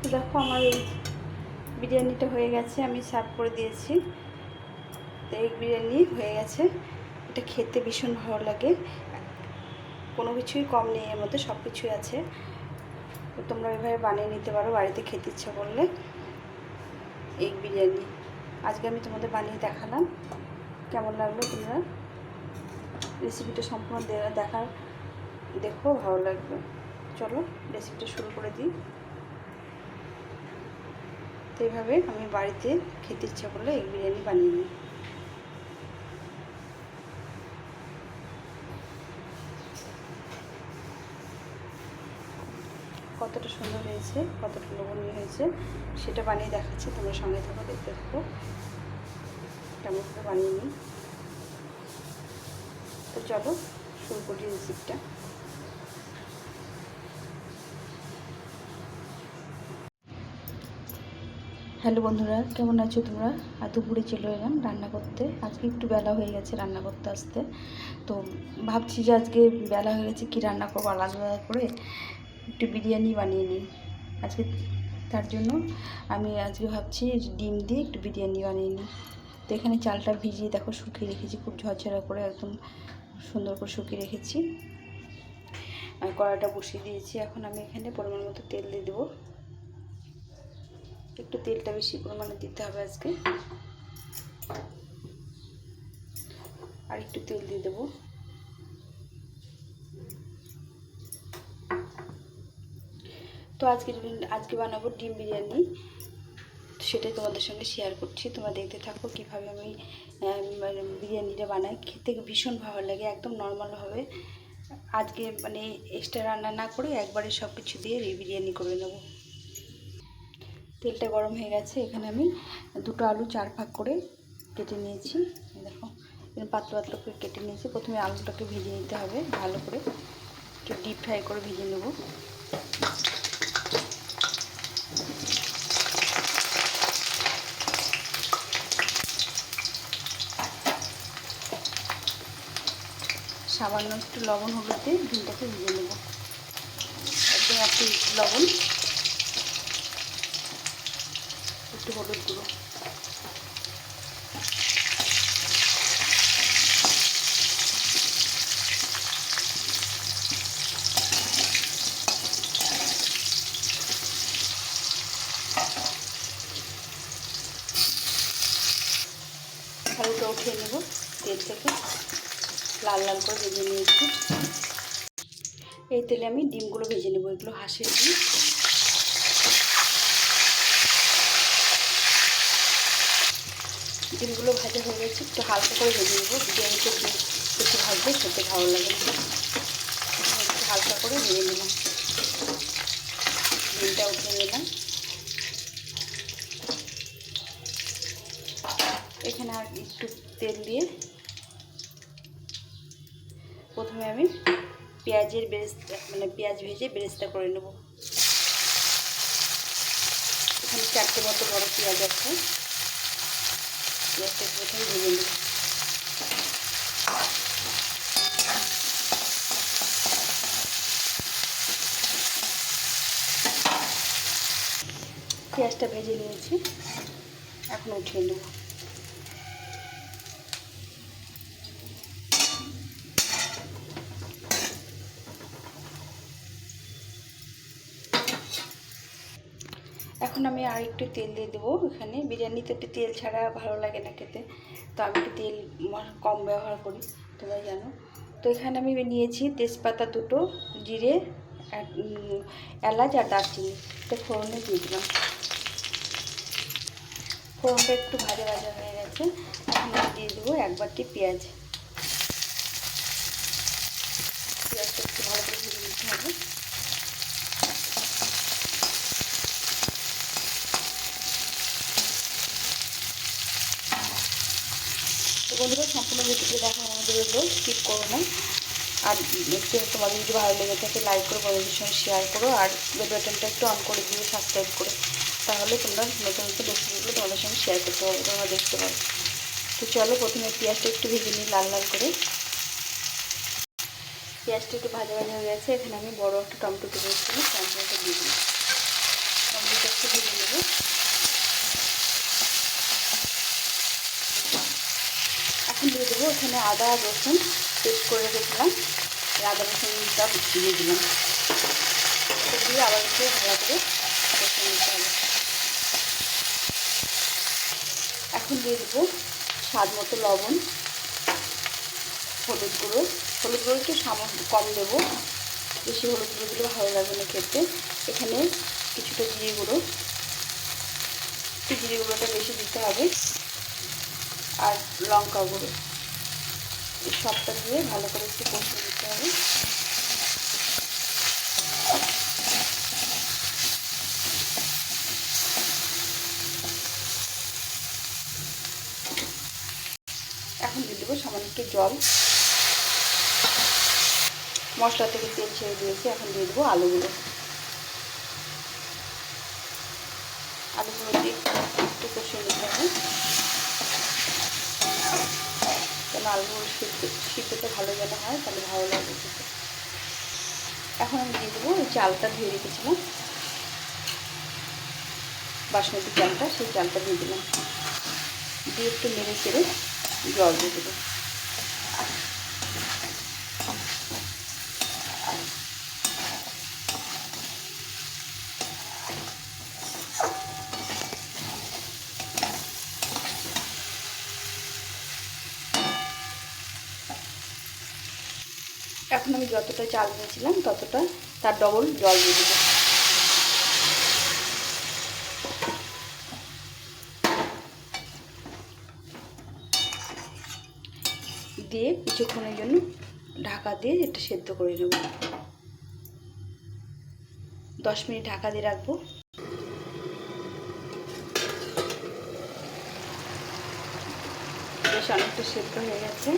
তো দেখো আমার এই বিরিয়ানিটা হয়ে গেছে, আমি সার্ভ করে দিয়েছি। তো এগ বিরিয়ানি হয়ে গেছে। এটা খেতে ভীষণ ভালো লাগে, কোনো কিছুই কম নেই এর মধ্যে, সব কিছুই আছে। তো তোমরা এভাবে বানিয়ে নিতে পারো বাড়িতে খেতে ইচ্ছা করলে। এগ বিরিয়ানি আজকে আমি তোমাদের বানিয়ে দেখালাম। কেমন লাগলো তোমরা রেসিপিটা সম্পূর্ণ দেখো, ভালো লাগবে। চলো রেসিপিটা শুরু করে দিই। তো এইভাবে আমি বাড়িতে খেতে ইচ্ছা করলে এগ বিরিয়ানি বানিয়ে নিই। কতটা সুন্দর হয়েছে, কতটা লোভনীয় হয়েছে সেটা বানিয়ে দেখাচ্ছি, তোমরা সঙ্গে থাকো, দেখতে থাকো কেমন করে বানিয়ে নিই। তো চলো শুরু করি রেসিপিটা। হ্যালো বন্ধুরা, কেমন আছো তোমরা? আর দুপুরে চলে এলাম রান্না করতে। আজকে একটু বেলা হয়ে গেছে রান্না করতে আসতে। তো ভাবছি যে আজকে বেলা হয়ে গেছে, কী রান্না করবো, আলাদা আলাদা করে একটু বিরিয়ানি বানিয়ে নিই আজকে। তার জন্য আমি আজকে ভাবছি ডিম দিয়ে একটু বিরিয়ানি বানিয়ে নিই। তো এখানে চালটা ভিজিয়ে দেখো শুকিয়ে রেখেছি, খুব ঝরঝরা করে একদম সুন্দর করে শুকিয়ে রেখেছি। কড়াইটা বসিয়ে দিয়েছি। এখন আমি এখানে পরিমাণ মতো তেল দিয়ে দেবো। একটু তেলটা বেশি পরিমাণে দিতে হবে আজকে। আর একটু তেল দিয়ে দেবো। তো আজকে বানাবো ডিম বিরিয়ানি, সেটাই তোমাদের সঙ্গে শেয়ার করছি। তোমরা দেখতে থাকো কীভাবে আমি বিরিয়ানিটা বানাই। খেতে ভীষণ ভালো লাগে, একদম নর্মালভাবে। আজকে মানে এক্সট্রা রান্না না করে একবারে সব কিছু দিয়ে বিরিয়ানি করে নেব। তেলটা গরম হয়ে গেছে। এখানে আমি দুটো আলু 4 ভাগ করে কেটে নিয়েছি। দেখো পাতলা পাতলা করে কেটে নিয়েছি। প্রথমে আলুটাকে ভেজে নিতে হবে ভালো করে, একটু ডিপ ফ্রাই করে ভেজে নেব। সামান্য একটু লবণ হলুদ দিয়ে ডিমটাকে ভেজে নেব। একদম একটু লবণ, একটু হলুদ গুঁড়ো, আলুটা উঠিয়ে নেব তেল থেকে, লাল লাল করে ভেজে নিয়েছি। এই তেলে আমি ডিমগুলো ভেজে নেব। এগুলো হাঁসের ডিম। ডিমগুলো ভাজা হয়ে গেছে, একটু হালকা করে ভেজে নেব। বিরিয়ানিতে ডিম একটু ভাজলে খেতে ভালো লাগে না। একটু হালকা করে ভেজে নিলাম, ডিমটা উঠিয়ে নিলাম। এখানে আর একটু তেল দিয়ে প্রথমে আমি পেঁয়াজের বেরেস্তা পেঁয়াজ ভেজে বেরেস্তা করে নেব। এখানে 4টে মতো বড় পেঁয়াজ আছে। পেঁয়াজটা প্রথমে ভেজে নেব। পেঁয়াজটা ভেজে নিয়েছি, এখন উঠিয়ে নেব। এখন আমি আর একটু তেল দিয়ে দেবো। এখানে বিরিয়ানিতে একটু তেল ছাড়া ভালো লাগে না খেতে, তো আমি একটু তেল কম ব্যবহার করি, তোমরা জানো। তো এখানে আমি নিয়েছি তেজপাতা 2টো, জিরে, এলাচ আর দারচিনি। এটা ফোড়নে দিয়ে দিলাম। ফোড়নটা একটু ভাজা ভাজা হয়ে গেছে। এখন আমি দিয়ে দেবো 1 বাটি পেঁয়াজ। পেঁয়াজটা একটু ভালো করে ভেজে নিতে হবে। তো বন্ধুরা, সম্পূর্ণ ভিডিওটি দেখা আমাদের হলো, স্কিপ করো না। আর তোমাদের যদি ভালো লেগে থাকে লাইক করো, বন্ধুদের সঙ্গে শেয়ার করো, আর বেল বাটনটা একটু অন করে দিও, সাবস্ক্রাইব করে। তাহলে তোমরা নতুন নতুন রেসিপিগুলো তোমাদের সঙ্গে শেয়ার করতে পারবে, তোমরা দেখতে পারো। তো চলো প্রথমে পেঁয়াজটা একটু ভেজে নিই লাল লাল করে। পেঁয়াজটা একটু ভাজা ভাজা হয়ে গেছে। এখানে আমি বড় একটা টমেটো কেটে রেখেছিলাম, টমেটোটা দিয়ে দিই। টমেটোটা একটু ভেজে নেব। এখন দিয়ে দেবো এখানে আদা রসুন পেস্ট করে রেখেছিলাম, আদা রসুনটা দিয়ে দিলাম। এটা দিয়ে আবার একটু ভালো করে কষে নিতে হবে। এখন দিয়ে দেবো স্বাদ মতো লবণ, হলুদ গুঁড়ো একটু সামান্য কম দেবো, বেশি হলুদ গুঁড়ো দিলে ভালো লাগবে না খেতে। এখানে কিছুটা জিরে গুঁড়োটা বেশি দিতে হবে, আর লঙ্কা গুঁড়ো, এই সবটা দিয়ে ভালো করে একটু কষিয়ে দিতে হবে। এখন দিয়ে দেবো সামান্য একটু জল। মশলা থেকে তেল ছেড়ে দিয়েছি। এখন দিয়ে দেবো আলুগুলো দিয়ে একটু কষিয়ে নিতে হবে, কেন আলুগুলো সিদ্ধটা ভালো যেন হয়, তাহলে ভালো লাগবে খেতে। এখন আমি দিয়ে দেবো এই চালটা ধুয়ে রেখেছিলাম, বাসমতি চালটা, সেই চালটা দিয়ে দিলাম। দিয়ে একটু নেড়ে চেড়ে জল দিয়ে দেবো। এখন আমি যতটা চাল নিয়েছিলাম ততটা তার ডবল জল দিয়ে দেবো। দিয়ে কিছুক্ষণের জন্য ঢাকা দিয়ে এটা সেদ্ধ করে নেব। 10 মিনিট ঢাকা দিয়ে রাখবো। বেশ অনেকটা সেদ্ধ হয়ে গেছে।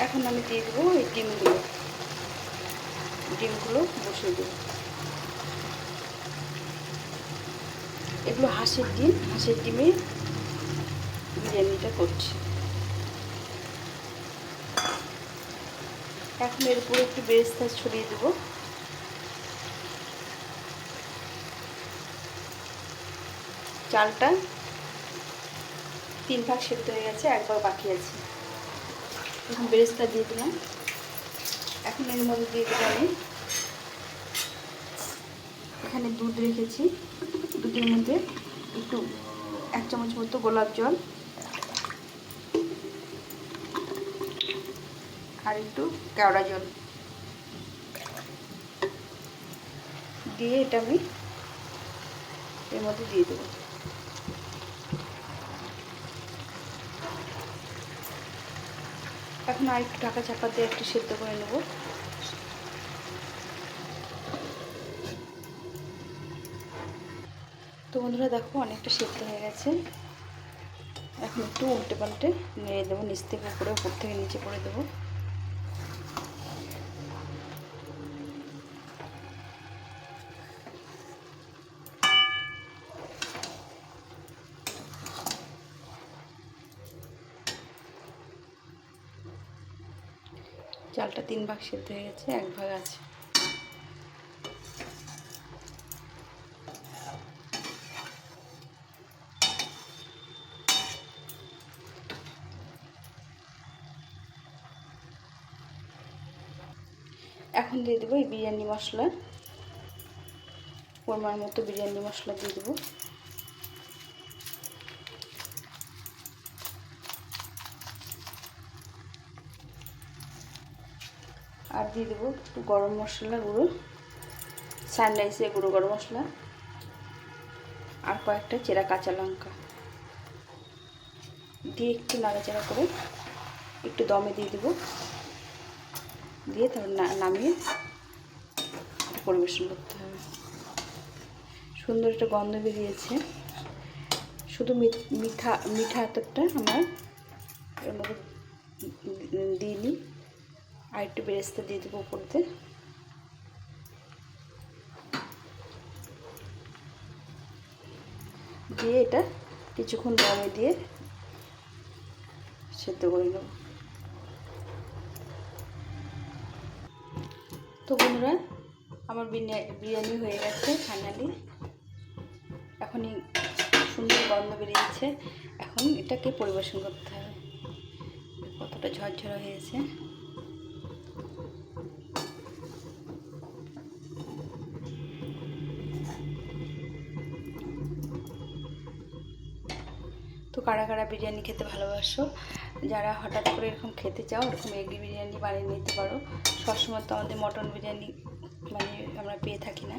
এখন আমি দিয়ে দেবো এই ডিমগুলো বসিয়ে দেবো। এগুলো হাঁসের ডিমে বিরিয়ানিটা করছি। এখন এর উপরে একটু বেরেস্তা ছড়িয়ে দেবো। চালটা 3 ভাগ সেদ্ধ হয়ে গেছে, 1 ভাগ বাকি আছে। এখন বেরেস্তা দিয়ে দিলাম। এখন এর মধ্যে দিয়ে দেবো আমি এখানে দুধ রেখেছি, দুধের মধ্যে একটু 1 চামচ মতো গোলাপ জল আর একটু কেওড়া জল দিয়ে এটা আমি এর মধ্যে দিয়ে দেবো। এখন আর একটু ঢাকা চাপা দিয়ে একটু সেদ্ধ করে নেব। তো বন্ধুরা দেখো অনেকটা সেদ্ধ হয়ে গেছে। এখন একটু উল্টে পাল্টে নেড়ে দেবো, নিচ থেকে উপরে, উপর থেকে নিচে করে দেবো। চালটা 3 ভাগ সেদ্ধ হয়ে গেছে, 1 ভাগ আছে। এখন দিয়ে দেবো এই বিরিয়ানি মশলা, পরিমাণ মতো বিরিয়ানি মশলা দিয়ে দেবো। আর দিয়ে দেবো একটু গরম মশলা গুঁড়ো, সানরাইসের গুঁড়ো গরম মশলা, আর কয়েকটা চেরা কাঁচা লঙ্কা দিয়ে একটু নাড়াচাড়া করে একটু দমে দিয়ে দেবো। দিয়ে তারপর নামিয়ে পরিবেশন করতে হবে। সুন্দর একটা গন্ধ বেরিয়েছে। শুধু মিঠা এতটা আমার এর মধ্যে দিইনি, আর একটু বেরেস্তা দিয়ে দেবো উপর দিয়ে। দিয়ে এটা কিছুক্ষণ দমে দিয়ে সেদ্ধ করে নেব। তো বন্ধুরা আমার বিরিয়ানি হয়ে গেছে ফাইনালি। এখনই সুন্দর গন্ধ বেরিয়েছে। এখন এটাকে পরিবেশন করতে হবে। কতটা ঝরঝরা হয়েছে। তো কারা কারা বিরিয়ানি খেতে ভালোবাসো, যারা হঠাৎ করে এরকম খেতে চাও, এরকম এগ বিরিয়ানি বানিয়ে নিতে পারো। সবসময় তো আমাদের মটন বিরিয়ানি মানে আমরা পেয়ে থাকি না,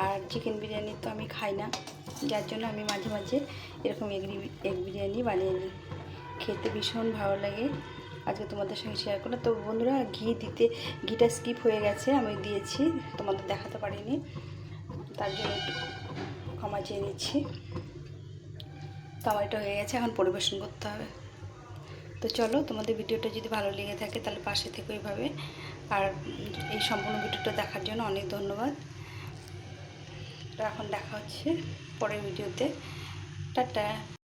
আর চিকেন বিরিয়ানি তো আমি খাই না, যার জন্য আমি মাঝে মাঝে এরকম এগ বিরিয়ানি বানিয়ে নিই। খেতে ভীষণ ভালো লাগে। আজকে তোমাদের সঙ্গে শেয়ার করলাম। তো বন্ধুরা, ঘিটা স্কিপ হয়ে গেছে, আমি দিয়েছি, তোমাদের দেখাতে পারিনি, তার জন্য একটু ক্ষমা চেয়ে নিচ্ছি। তো আমার এটা হয়ে গেছে, এখন পরিবেশন করতে হবে। তো চলো, তোমাদের ভিডিওটা যদি ভালো লেগে থাকে তাহলে পাশে থেকো এইভাবে। আর এই সম্পূর্ণ ভিডিওটা দেখার জন্য অনেক ধন্যবাদ। তো এখন দেখা হচ্ছে পরের ভিডিওতে। টাটা।